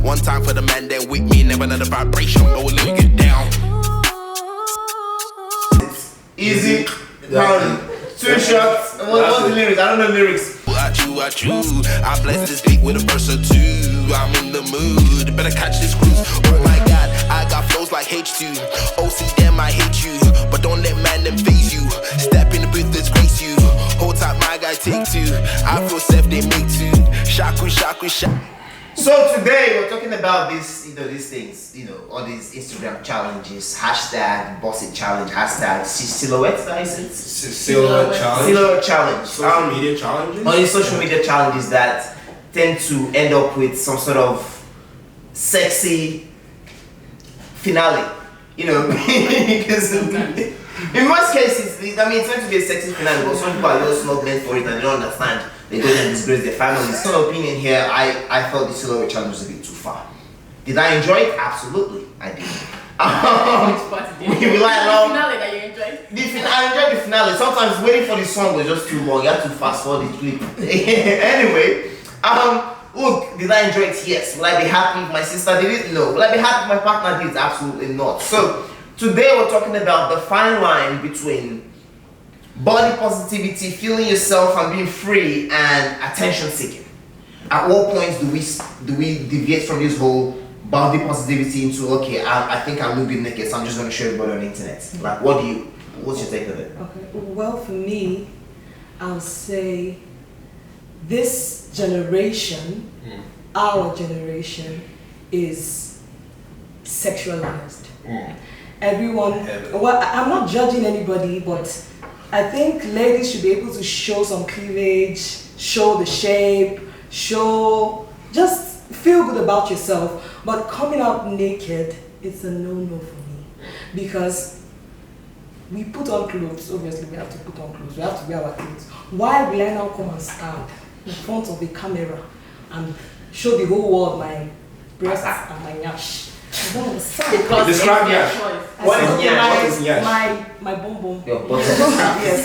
One time for the man that with me, never let the vibration go, let me get down. Easy. Two shots. What's the lyrics? I don't know the lyrics. I bless this beat with a verse or two. I'm in the mood, better catch this cruise. Oh my God, I got flows like H2. OC, damn, I hate you, but don't let man them phase you. Step in the booth, disgrace you. Hold tight, my guy, take two. I feel safe, they make two. Shaku. So today we're talking about this, these things, all these Instagram challenges, hashtag boss it challenge, hashtag silhouette, Silhouette challenge. Silhouette challenge. Social media challenges. All these social media challenges that tend to end up with some sort of sexy finale, because in most cases, it's meant to be a sexy finale, but some people are just not meant for it and they don't understand. They go and disgrace their families. So, opinion here, I felt the silhouette challenge was a bit too far. Did I enjoy it? Absolutely, I did. We like long. Finale that you enjoyed? I enjoyed the finale. Sometimes waiting for the song was just too long. You had to fast forward the clip. Anyway, look, did I enjoy it? Yes. Will I be happy if my sister did it? No. Will I be happy if my partner did it? Absolutely not. So today we're talking about the fine line between body positivity, feeling yourself and being free, and attention seeking. At what points do we deviate from this whole body positivity into, okay, I think I look good naked, so I'm just going to show everybody on the internet? Like, what's your take of it? Okay. Well, for me, I'll say this generation, our generation, is sexualized. Everyone, well, I'm not judging anybody, but I think ladies should be able to show some cleavage, show the shape, just feel good about yourself. But coming out naked, it's a no-no for me. Because we put on clothes, obviously we have to put on clothes, we have to wear our clothes. Why will I now come and stand in front of a camera and show the whole world my breasts and my nyash? I don't understand. Describe nyash. What is nyash? My bum bum. Your bottom. Yes.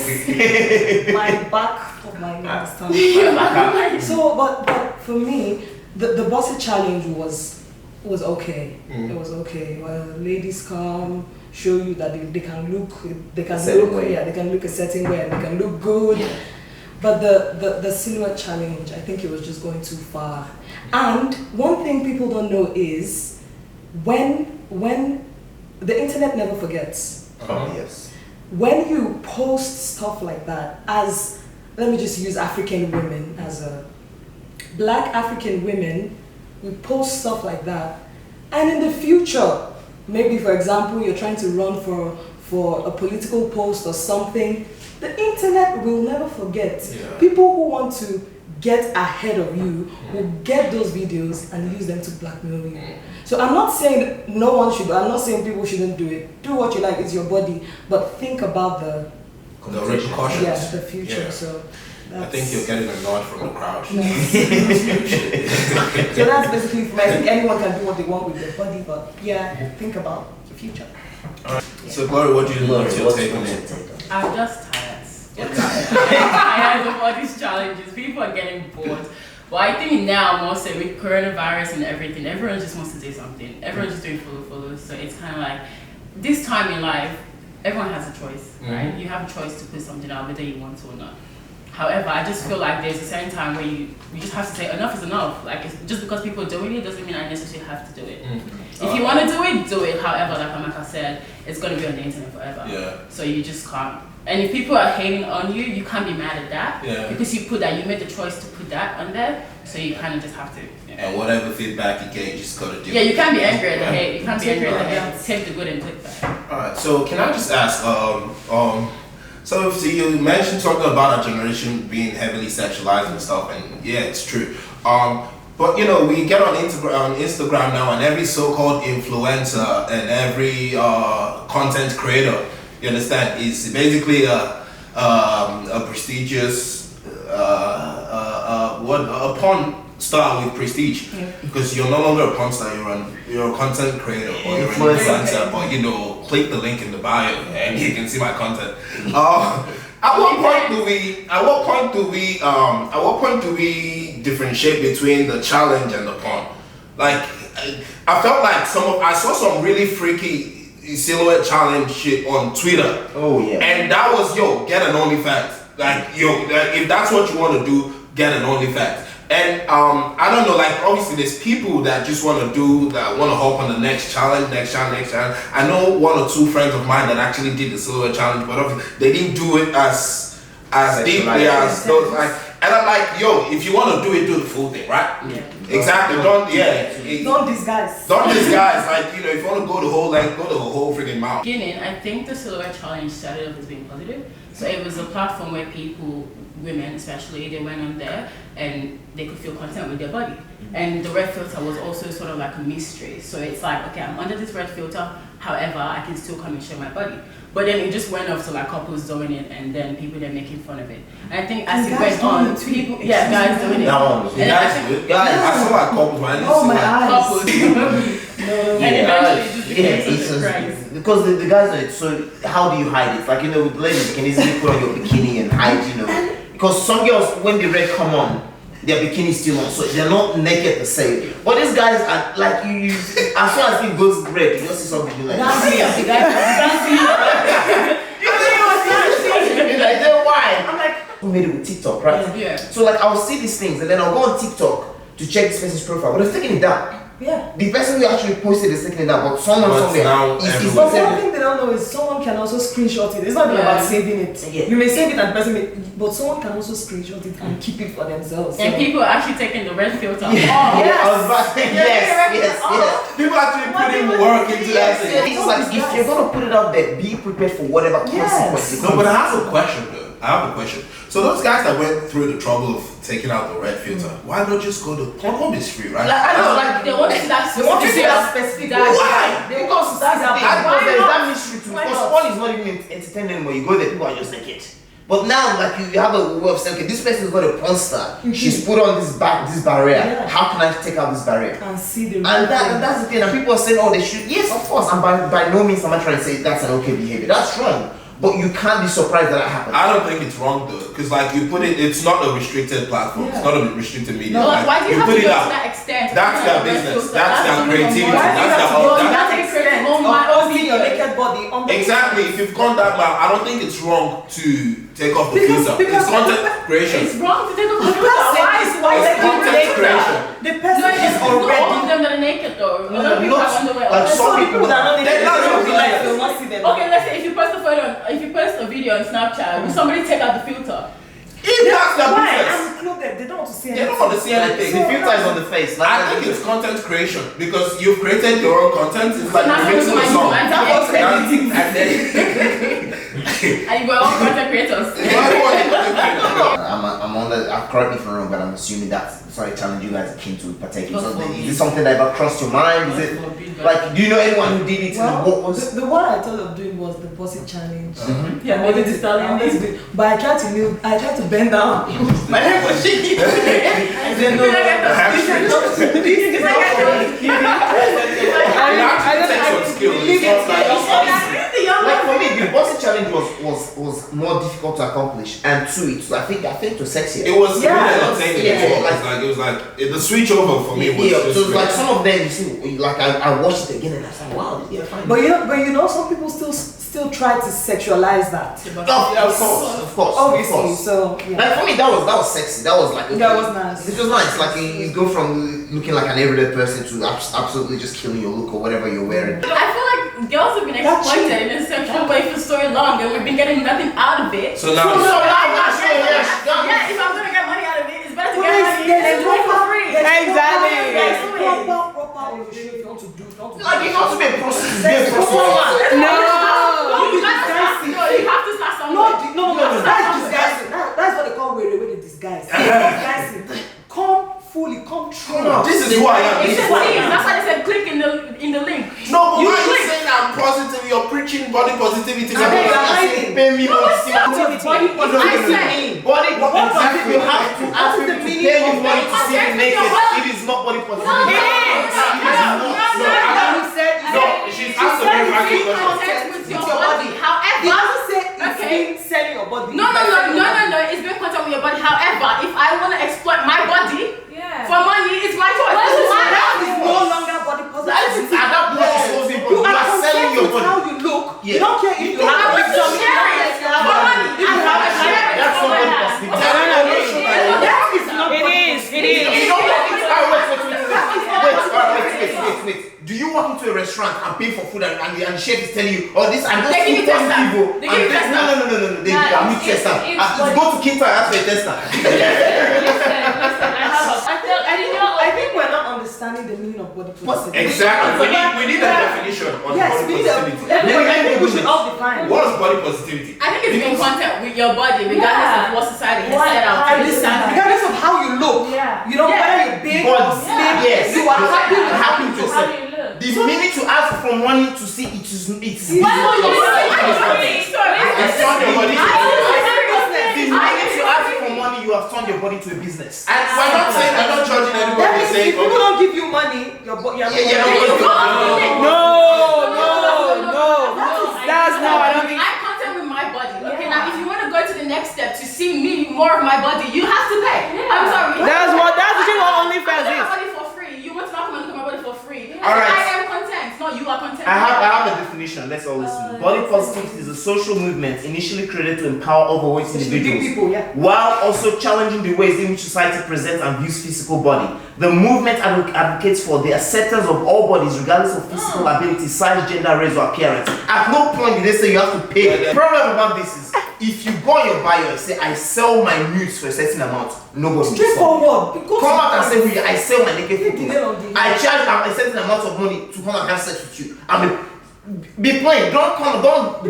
My back of my understand. So, but for me, the bossy challenge was okay. It was okay. Well, ladies come, show you that they can look a certain way, and they can look good. Yeah. But the silhouette challenge, I think it was just going too far. And one thing people don't know is when the internet never forgets. Oh, yes. When you post stuff like that, let me just use African women as a black African women, we post stuff like that, and in the future, maybe for example, you're trying to run for a political post or something, the internet will never forget. Yeah. People who want to get ahead of you will get those videos and use them to blackmail you. So I'm not saying no one should, I'm not saying people shouldn't do it. Do what you like, it's your body, but think about the repercussions. Yeah, the future. Yeah. So I think you're getting a nod from the crowd. No. So that's basically, I think anyone can do what they want with their body, but yeah, think about the future. Alright. Yeah. So Glory, what do you love your take on it? I'm just tired. Tired of all these challenges. People are getting bored. But I think now, mostly with coronavirus and everything, everyone just wants to do something. Everyone's just doing follow. So it's kind of like, this time in life, everyone has a choice, right? You have a choice to put something out whether you want to or not. However, I just feel like there's a certain time where you just have to say enough is enough. Like, just because people are doing it doesn't mean I necessarily have to do it. If you want to do it, do it. However, like Amaka said, it's going to be on the internet forever. Yeah. So you just can't. And if people are hating on you, you can't be mad at that. Yeah. Because you made the choice to put that on there. So you kind of just have to. Yeah. And whatever feedback you get, you just got to do. Yeah, you can't be angry at the hate. You can't be angry at the hate. Take the good and take that. Alright, so can I just ask, so you mentioned talking about our generation being heavily sexualized and stuff, and yeah, it's true. But we get on Instagram now, and every so-called influencer and every content creator, you understand, is basically a prestigious a porn star with prestige, because you're no longer a porn star, you're a content creator or you're an influencer, but click the link in the bio and you can see my content. At what point do we differentiate between the challenge and the porn? Like, I felt like I saw some really freaky silhouette challenge shit on Twitter. Oh yeah. And that was get an OnlyFans. Like if that's what you want to do, get an OnlyFans. And I don't know, like obviously there's people that just want to hop on the next challenge. I know 1 or 2 friends of mine that actually did the silhouette challenge, but obviously they didn't do it as deeply as those. Like, and I'm like, if you want to do it, do the full thing, right? Yeah. Exactly. Don't disguise. Don't disguise. Like if you want to go the whole length, go the whole freaking mouth. Beginning, I think the silhouette challenge started off as being positive. So it was a platform where women especially, they went on there and they could feel content with their body. And the red filter was also sort of like a mystery. So it's like, okay, I'm under this red filter, however, I can still come and show my body. But then it just went off to like couples doing it and then people then making fun of it. And I think as it went on, people, guys doing it. I saw like couples, man. Oh my eyes. Couples. And eventually it just became such a craze. Because the guys are so how do you hide it? Like with ladies you can easily put on your bikini and hide, Because some girls when the red come on, their bikini still on, so they're not naked the same. But these guys are like you as soon as it goes red, you just see something like That's me. The guy. like then why? I'm like who made it with TikTok, right? Yeah. So like I'll see these things and then I'll go on TikTok to check this person's profile, but they're taking it down. Yeah. The person who actually posted is taking it down, but someone somewhere is But one thing they don't know is someone can also screenshot it. It's not even about saving it. Yeah. You may save it and the person may, but someone can also screenshot it and keep it for themselves. And people are actually taking the red filter off. Yes. I was about to say yes. People actually putting work into that thing. It's like if you're gonna put it out there, be prepared for whatever consequences. No, but I have a question though. So those guys that went through the trouble of taking out the red filter, why not just go to Pornhub is free, right? Like, I know, like They want to see that specific. Why? Because there's that mystery too. Because all is not even entertaining anymore. You go there, people are just naked. But now, like you have a way of saying, okay, this person's got a porn star. She's put on this barrier. Yeah. How can I take out this barrier? And see the And that's the thing. And people are saying, oh, they should. Yes, of course. And by no means am I trying to say that's an okay behavior. That's wrong. But you can't be surprised that happened. I don't think it's wrong though, because like you put it's not a restricted platform. Yeah. It's not a restricted media. No, like, why do you have put to it go out. to that extent? That's their business. That's their creativity. Exactly. If you've gone that far, I don't think it's wrong to take off the filter. It's content creation. It's wrong to take off the The filter. person Why is It's content creation. The person No, is it's not all of already. them that are naked though. A lot of people not- have underwear. like on. some people that are not They're not naked, like- they will not see them. Okay, let's say if you post a video on Snapchat, will somebody take out the filter? If that's their Why? business, I'm clothed. They don't want to see they anything. don't want to see anything. The filter is on the face. I think it's content creation because you've created your own content. It's like Now you're mixing a somebody song. might do And anything. then And you were all content creators. I'm on the. Correct me if I'm wrong, but I'm assuming that's challenge you guys are keen to partake in. So is it something that ever crossed your mind? Is it like do you know anyone who did it? Well, What was the one I thought of doing was the POSITYVITY challenge. Yeah, I maybe wanted to start I wanted to do it, but I tried to kneel. I tried to bend down. My leg was shaking. I said no. Like for me, the bossy challenge was more difficult to accomplish, and two, I think it was sexier. it was Yeah, really entertaining. yeah, as well. like- It was like the switch over for me was Yeah, just so great. like some of them, you see, like I watched it again and I was like, wow, yeah, fine. But you know, some people still try to sexualize that. of course, Obviously, so yeah. Like for me, that was sexy. That was like okay. That was nice. It was nice. Like you go from looking like an everyday person to absolutely just killing your look or whatever you're wearing. I feel like girls have been exploited in a sexual way for so long and we've been getting nothing out of it. So now Yeah, if I'm gonna get money out of it, it's better to get money and do it for free. Exactly. Exactly. Proper if you want to do. Like you not to be a prostitute, be a prostitute. No. You have to start somewhere. No. That's disguising. That's what they call way they disguise. Disguising. Come fully, come true. No, this is who I am. It's This a is who I team. am. That's why they said click in the link. No, but You why are you click. saying I'm positive? You're preaching body positivity. I mean, you're hiding. Pay me money. Body positivity. You have to ask people to pay you money to see me naked. It is not body positivity. She's asked a very valid question. Contact with your body. However, It doesn't say it's being selling your body. No. It's being contact with your body. However, if I want to exploit my body for money, it's my choice. That is no longer body wait. Do you walk into a restaurant and pay for food and the chef is telling you, oh, this I'm They give you tester. They give you tester. No. They are tester. Go to Kita and ask for a tester. I think we're not understanding the meaning of body positivity. Exactly. We need a definition on body positivity. I think we should all define. What is body positivity? I think it's in contact with your body, regardless of what society has set out. Regardless of how you look, you know, whether you're big or slim, you are happy with yourself. The minute you ask for money to see it is The minute you ask for money, you have turned your body to a business. And we're not judging anybody saying if people don't give you money, your body. No. That's not. I don't think. I contact with my body. Okay, now if you want to go to the next step to see me more of my body, you have to pay. I'm sorry. That's what OnlyFans is. My body for free. You want to not come and look at my body for free. All right. I am content. No, you are content. I have a definition. Let's all listen. Body positivity is a social movement initially created to empower overweight individuals, while also challenging the ways in which society presents and views physical body. The movement advocates for the acceptance of all bodies, regardless of physical ability, size, gender, race, or appearance. At no point did they say you have to pay. The problem about this is, if you go on your bio and say, I sell my nudes for a certain amount, nobody will Straightforward. come out and say, I sell my naked photos. I charge a certain amount of money to come and have sex with you. I mean, be plain. Don't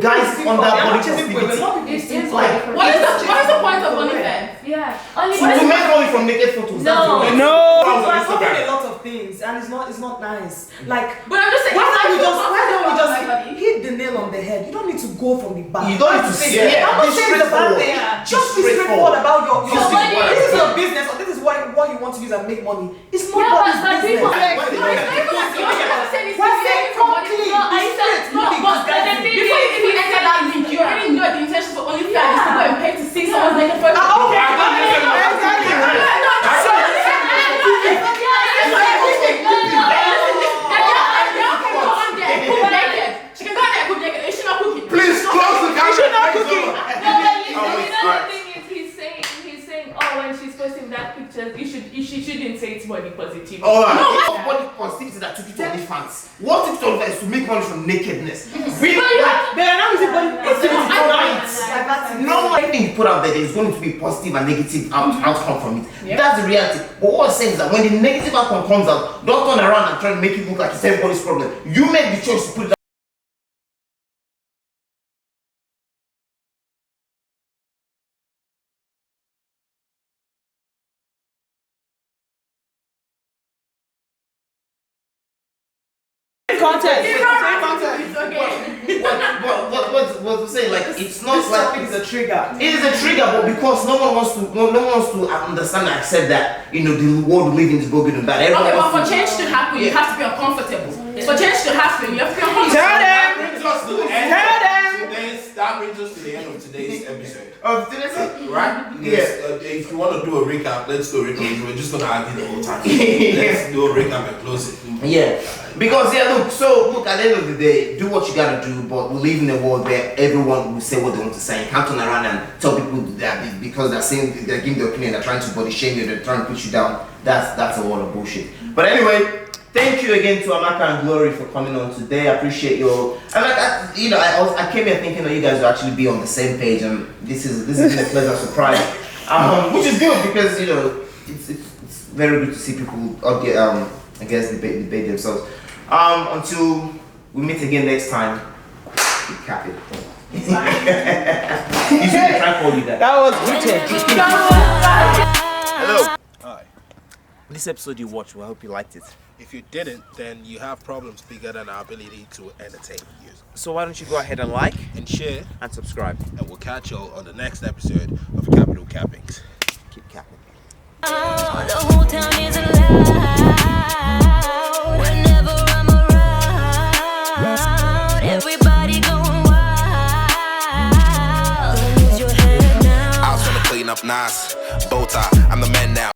guys on that body positivity. What is the point of OnlyFans? Yeah. To make money from naked photos. No. That's It's covering a lot of things, and it's not nice. Like, but I'm just saying, why don't we just hit the nail on the head? You don't need to go from the back. You don't need to say I'm not saying it's a bad thing. Just be straightforward about your this is your business, or this is what you want to use and make money. It's not what business. Before you even enter that link, you already know the intention for OnlyFans is to go and pay to see someone's naked photo. She can go there and cook naked. Is she not cooking? Please close the camera. You know the thing is, he's saying, oh, when she's posting that picture, she shouldn't say it's body positivity. It's body positivity that took it to OnlyFans. What took it to OnlyFans is to make money from nakedness. They are now using body positivity. No anything you put out there is going to be positive and negative outcome from it. That's the reality. But what I'm saying is that when the negative outcome comes out, don't turn around and try to make it look like it's everybody's problem. You make the choice to put it out. What I'm saying, like it's not like it's a trigger. It is a trigger, but because no one wants to understand and accept that the world we live in is good and bad. Okay, but for change to happen, you have to be uncomfortable. For change to happen, you have to be uncomfortable. That brings us to the end of today's episode. Right? Yes. If you want to do a recap, let's do a recap. We're just gonna argue the whole time. Let's do a recap and close it. Yeah. Because look, at the end of the day, do what you gotta do, but we live in a world where everyone will say what they want to say. You can't turn around and tell people that because they're giving their opinion, they're trying to body shame you, they're trying to put you down. That's a lot of bullshit. But anyway, thank you again to Amaka and Glory for coming on today. I appreciate your. I came here thinking that you guys will actually be on the same page, and this has been a pleasant surprise, which is good because it's very good to see people out there. I guess debate themselves. Until we meet again next time, keep capping. You see me try to call you that. That was wicked. Hello. Hi. This episode you watched, well, I hope you liked it. If you didn't, then you have problems bigger than our ability to entertain you. So why don't you go ahead and like And share, and subscribe. and we'll catch y'all on the next episode of Capital Cappings. Keep capping. The whole town is alive. Whenever I'm around, everybody going wild. Use your head now. I was trying to clean up nice. Bow tie, I'm the man now.